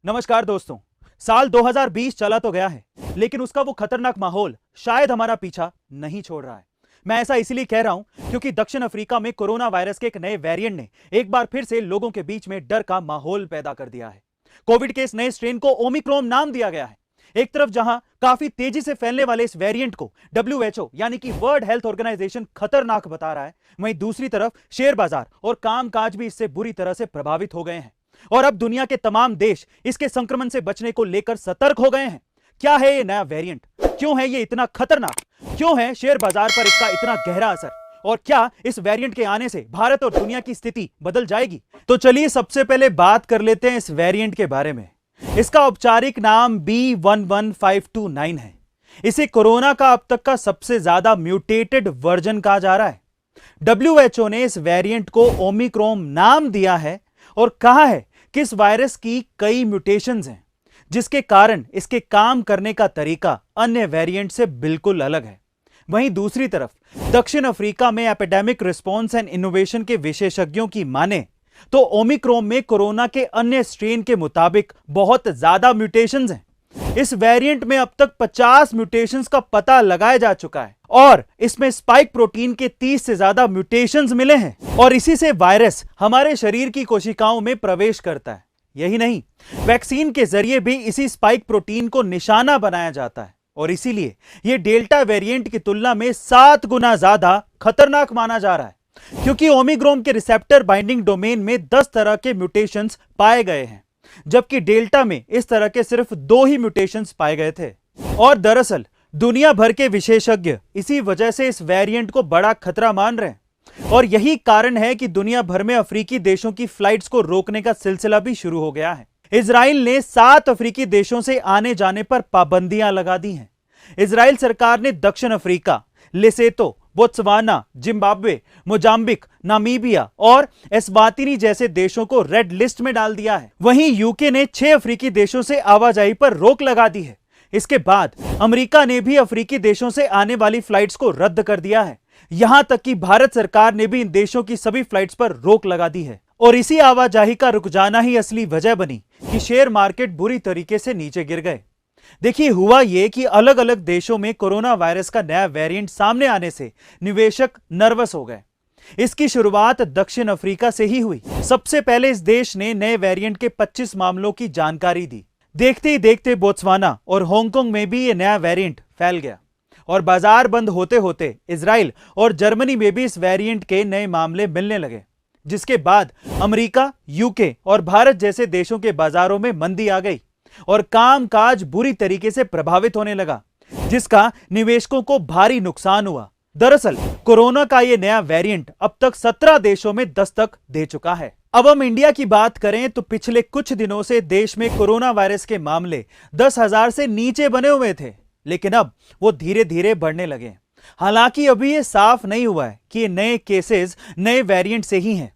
नमस्कार दोस्तों। साल 2020 चला तो गया है, लेकिन उसका वो खतरनाक माहौल शायद हमारा पीछा नहीं छोड़ रहा है। मैं ऐसा इसलिए कह रहा हूं क्योंकि दक्षिण अफ्रीका में कोरोना वायरस के एक नए वेरिएंट ने एक बार फिर से लोगों के बीच में डर का माहौल पैदा कर दिया है। कोविड के इस नए स्ट्रेन को ओमिक्रॉन नाम दिया गया है। एक तरफ जहां काफी तेजी से फैलने वाले इस वेरिएंट को WHO यानी कि वर्ल्ड हेल्थ ऑर्गेनाइजेशन खतरनाक बता रहा है, वहीं दूसरी तरफ शेयर बाजार और कामकाज भी इससे बुरी तरह से प्रभावित हो गए हैं। और अब दुनिया के तमाम देश इसके संक्रमण से बचने को लेकर सतर्क हो गए हैं। क्या है ये नया वेरिएंट? क्यों है ये इतना खतरनाक? क्यों है शेयर बाजार पर इसका इतना गहरा असर? और क्या इस वेरिएंट के आने से भारत और दुनिया की स्थिति बदल जाएगी? तो चलिए सबसे पहले बात कर लेते हैं इस वेरिएंट के बारे में। इसका औपचारिक नाम B11529 है। इसे कोरोना का अब तक का सबसे ज्यादा म्यूटेटेड वर्जन कहा जा रहा है। WHO ने इस वेरिएंट को ओमिक्रॉन नाम दिया है और कहा है कि इस वायरस की कई म्यूटेशंस हैं, जिसके कारण इसके काम करने का तरीका अन्य वेरिएंट से बिल्कुल अलग है। वहीं दूसरी तरफ दक्षिण अफ्रीका में एपिडेमिक रिस्पांस एंड इनोवेशन के विशेषज्ञों की माने तो ओमिक्रॉन में कोरोना के अन्य स्ट्रेन के मुताबिक बहुत ज्यादा म्यूटेशंस हैं। इस वेरिएंट में अब तक 50 म्यूटेशंस का पता लगाया जा चुका है और इसमें स्पाइक प्रोटीन के 30 से ज्यादा म्यूटेशंस मिले हैं और इसी से वायरस हमारे शरीर की कोशिकाओं में प्रवेश करता है। यही नहीं, वैक्सीन के जरिए भी इसी स्पाइक प्रोटीन को निशाना बनाया जाता है और इसीलिए यह डेल्टा वेरिएंट की तुलना में 7 गुना ज्यादा खतरनाक माना जा रहा है, क्योंकि ओमिक्रॉन के रिसेप्टर बाइंडिंग डोमेन में 10 तरह के म्यूटेशंस पाए गए हैं, जबकि डेल्टा में इस तरह के सिर्फ 2 ही म्यूटेशंस पाए गए थे। और दरअसल दुनिया भर के विशेषज्ञ इसी वजह से इस वेरिएंट को बड़ा खतरा मान रहे हैं और यही कारण है कि दुनिया भर में अफ्रीकी देशों की फ्लाइट्स को रोकने का सिलसिला भी शुरू हो गया है। इजराइल ने 7 अफ्रीकी देशों से आने जाने पर पाबंदियां लगा दी हैं। इजराइल सरकार ने दक्षिण Africa, Lesotho, Botswana, Zimbabwe, Mozambique, Namibia और एस्वातिनी जैसे देशों को रेड लिस्ट में डाल दिया है। वहीं यूके ने 6 अफ्रीकी देशों से आवाजाही पर रोक लगा दी है। इसके बाद अमेरिका ने भी अफ्रीकी देशों से आने वाली फ्लाइट्स को रद्द कर दिया है। यहां तक कि भारत सरकार ने भी इन देशों की सभी फ्लाइट्स पर रोक लगा दी है और इसी आवाजाही का रुक जाना ही असली वजह बनी कि शेयर मार्केट बुरी तरीके से नीचे गिर गए। देखिए, हुआ यह कि अलग अलग देशों में कोरोना वायरस का नया वेरिएंट सामने आने से निवेशक नर्वस हो गए। इसकी शुरुआत दक्षिण अफ्रीका से ही हुई। सबसे पहले इस देश ने नए वेरिएंट के 25 मामलों की जानकारी दी। देखते ही देखते बोत्सवाना और हांगकांग में भी यह नया वेरिएंट फैल गया और बाजार बंद होते होते इजराइल और जर्मनी में भी इस वेरिएंट के नए मामले मिलने लगे, जिसके बाद अमेरिका, यूके और भारत जैसे देशों के बाजारों में मंदी आ गई और कामकाज बुरी तरीके से प्रभावित होने लगा, जिसका निवेशकों को भारी नुकसान हुआ। दरअसल कोरोना का यह नया वेरिएंट अब तक 17 देशों में दस्तक दे चुका है। अब हम इंडिया की बात करें तो पिछले कुछ दिनों से देश में कोरोना वायरस के मामले 10,000 से नीचे बने हुए थे, लेकिन अब वो धीरे धीरे बढ़ने लगे। हालांकि अभी ये साफ नहीं हुआ है कि ये नए केसेस नए वेरिएंट से ही हैं,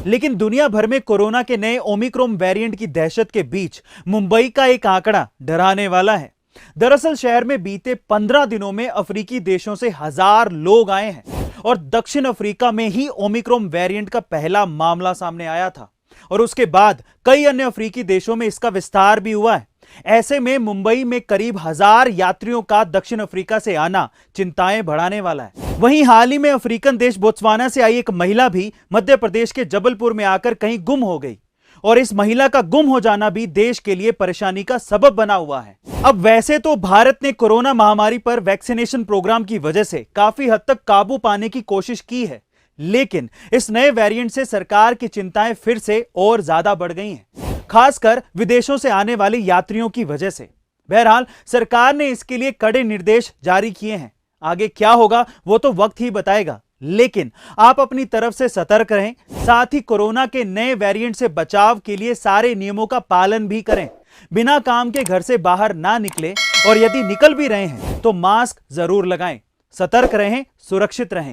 लेकिन दुनिया भर में कोरोना के नए ओमिक्रॉन वेरिएंट की दहशत के बीच मुंबई का एक आंकड़ा डराने वाला है। दरअसल शहर में बीते 15 दिनों में अफ्रीकी देशों से 1000 लोग आए हैं और दक्षिण अफ्रीका में ही ओमिक्रॉन वेरिएंट का पहला मामला सामने आया था और उसके बाद कई अन्य अफ्रीकी देशों में इसका विस्तार भी हुआ है। ऐसे में मुंबई में करीब 1000 यात्रियों का दक्षिण अफ्रीका से आना चिंताएं बढ़ाने वाला है। वहीं हाल ही में अफ्रीकन देश बोत्सवाना से आई एक महिला भी मध्य प्रदेश के जबलपुर में आकर कहीं गुम हो गई और इस महिला का गुम हो जाना भी देश के लिए परेशानी का सबब बना हुआ है। अब वैसे तो भारत ने कोरोना महामारी पर वैक्सीनेशन प्रोग्राम की वजह से काफी हद तक काबू पाने की कोशिश की है, लेकिन इस नए वेरिएंट से सरकार की चिंताएं फिर से और ज्यादा बढ़ गई हैं, खासकर विदेशों से आने वाले यात्रियों की वजह से। बहरहाल सरकार ने इसके लिए कड़े निर्देश जारी किए हैं। आगे क्या होगा वो तो वक्त ही बताएगा, लेकिन आप अपनी तरफ से सतर्क रहें। साथ ही कोरोना के नए वेरिएंट से बचाव के लिए सारे नियमों का पालन भी करें। बिना काम के घर से बाहर ना निकलें और यदि निकल भी रहे हैं तो मास्क जरूर लगाएं। सतर्क रहें, सुरक्षित रहें।